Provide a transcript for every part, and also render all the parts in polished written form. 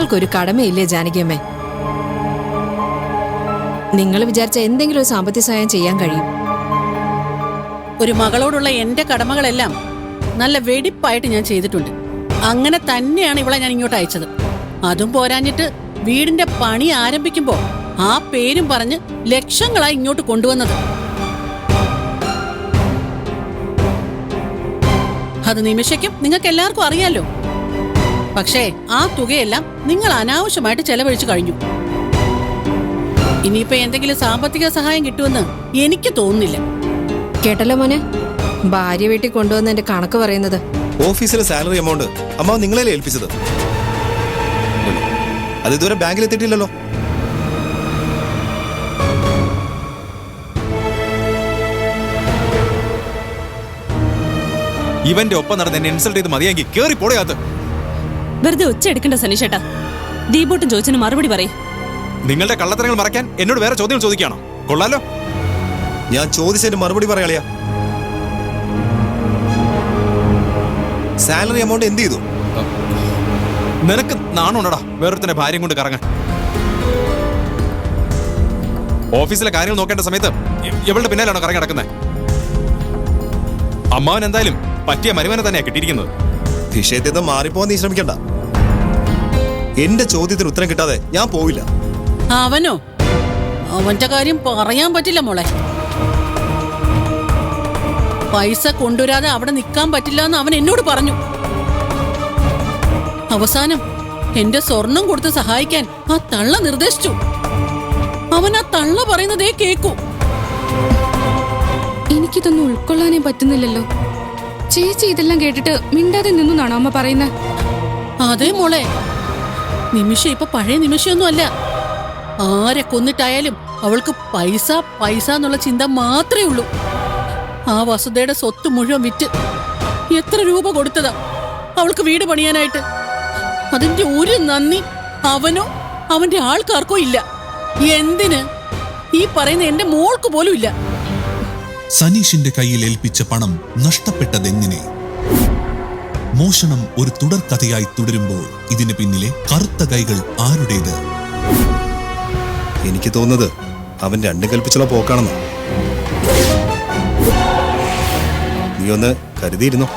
നിങ്ങൾക്കൊരു കടമയില്ലേ ജാനകിയമ്മേ? നിങ്ങൾ വിചാരിച്ച എന്തെങ്കിലും ഒരു സാമ്പത്തിക സഹായം ചെയ്യാൻ കഴിയും. ഒരു മകളോടുള്ള എന്റെ കടമകളെല്ലാം നല്ല വെടിപ്പായിട്ട് ഞാൻ ചെയ്തിട്ടുണ്ട്. അങ്ങനെ തന്നെയാണ് ഇവളെ ഞാൻ ഇങ്ങോട്ട് അയച്ചത്. അതും പോരാഞ്ഞിട്ട് വീടിന്റെ പണി ആരംഭിക്കുമ്പോ ആ പേരും പറഞ്ഞ് ലക്ഷങ്ങളായി ഇങ്ങോട്ട് കൊണ്ടുവന്നത്. അത് നിമിഷയ്ക്കും നിങ്ങൾക്ക് എല്ലാവർക്കും അറിയാലോ. പക്ഷേ ആ തുകയെല്ലാം നിങ്ങൾ അനാവശ്യമായിട്ട് ചെലവഴിച്ചു കഴിഞ്ഞു. ഇനിയിപ്പോ എന്തെങ്കിലും സാമ്പത്തിക സഹായം കിട്ടുമെന്ന് എനിക്ക് തോന്നുന്നില്ല. കേട്ടല്ലോ മോനെ, ഭാര്യ വീട്ടിൽ കൊണ്ടുവന്ന് എന്റെ കണക്ക് പറയുന്നത്. ഓഫീസിലെ സാലറി എമൗണ്ട് അമ്മ നിങ്ങളെ ഏൽപ്പിച്ചത്, അത് ഇതുവരെ ബാങ്കിൽ എത്തിയിട്ടില്ലല്ലോ. ഇവന്റെ ഒപ്പം നടന്ന് എന്നെ ഇൻസൾട്ട് ചെയ്ത് മതിയെങ്കിൽ കേറി പോടയാത്ത്. വെറുതെ ഒച്ച എടുക്കണ്ട സനീഷേട്ടാ. ദീപൂട്ടും ചോദിച്ചതിന് മറുപടി പറയും. നിങ്ങളുടെ കള്ളത്തരങ്ങൾ മറയ്ക്കാൻ എന്നോട് വേറെ ചോദ്യങ്ങൾ ചോദിക്കുകയാണോ? കൊള്ളാലോ. ഞാൻ ചോദിച്ചതിന് മറുപടി പറയാളിയാ. സാലറി എമൗണ്ട് എന്ത് ചെയ്തു? നിനക്ക് നാണുണ്ടടാ വേറൊരുത്തന്റെ ഭാര്യയും കൊണ്ട് കറങ്ങാൻ? ഓഫീസിലെ കാര്യങ്ങൾ നോക്കേണ്ട സമയത്ത് ഇവളുടെ പിന്നാലാണോ കറങ്ങി നടക്കുന്നത്? അമ്മാവൻ എന്തായാലും പറ്റിയ മരുമനെ തന്നെയാ കിട്ടിയിരിക്കുന്നത്. വിഷയത്തിൽ നിന്ന് മാറിപ്പോവാൻ നീ ശ്രമിക്കണ്ട. എന്റെ ചോദ്യത്തിന് ഉത്തരം കിട്ടാതെ ഞാൻ പോവില്ല. അവനോ? അവന്റെ കാര്യം പറയാൻ പറ്റില്ല മോളെ. പൈസ കൊണ്ടുവരാതെ അവിടെ നിൽക്കാൻ പറ്റില്ല എന്ന് അവൻ എന്നോട് പറഞ്ഞു. അവസാനം എന്റെ സ്വർണം കൊടുത്ത് സഹായിക്കാൻ ആ തള്ള നിർദ്ദേശിച്ചു. അവൻ ആ തള്ള പറയുന്നതേ കേക്കൂ. എനിക്കിതൊന്നും ഉൾക്കൊള്ളാനേ പറ്റുന്നില്ലല്ലോ. ചേച്ചി ഇതെല്ലാം കേട്ടിട്ട് മിണ്ടാതെ നിന്നാണോ അമ്മ പറയുന്നത്? അതേ മോളെ, നിമിഷം ഇപ്പൊ പഴയ നിമിഷമൊന്നും അല്ല. ആരെ കൊന്നിട്ടായാലും അവൾക്ക് പൈസ പൈസ എന്നുള്ള ചിന്ത മാത്രമേ ഉള്ളൂ. ആ വസുധയുടെ സ്വത്ത് മുഴുവൻ വിറ്റ് എത്ര രൂപ കൊടുത്തതാ അവൾക്ക് വീട് പണിയാനായിട്ട്. അതിന്റെ ഒരു നന്ദി അവനോ അവന്റെ ആൾക്കാർക്കോ ഇല്ല. എന്തിന് ഈ പറയുന്ന എന്റെ മോൾക്ക് പോലും ഇല്ല. സനീഷിന്റെ കയ്യിൽ ഏൽപ്പിച്ച പണം നഷ്ടപ്പെട്ടതെങ്ങനെ? മോഷണം ഒരു തുടർക്കഥയായി തുടരുമ്പോൾ ഇതിന് പിന്നിലെ കറുത്ത കൈകൾ ആരുടേത്? എനിക്ക് തോന്നുന്നത് അവൻ രണ്ടും കൽപ്പിച്ചുള്ള പോക്കാണെന്ന്. നീ ഒന്ന് കരുതിയിരുന്നു.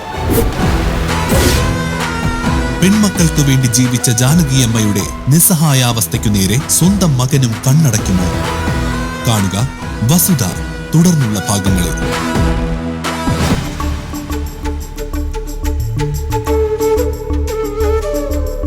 പെൺമക്കൾക്കു വേണ്ടി ജീവിച്ച ജാനകിയമ്മയുടെ നിസ്സഹായാവസ്ഥയ്ക്കു നേരെ സ്വന്തം മകനും കണ്ണടയ്ക്കുമോ? കാണുക വസുധ തുടർന്നുള്ള ഭാഗങ്ങളിൽ.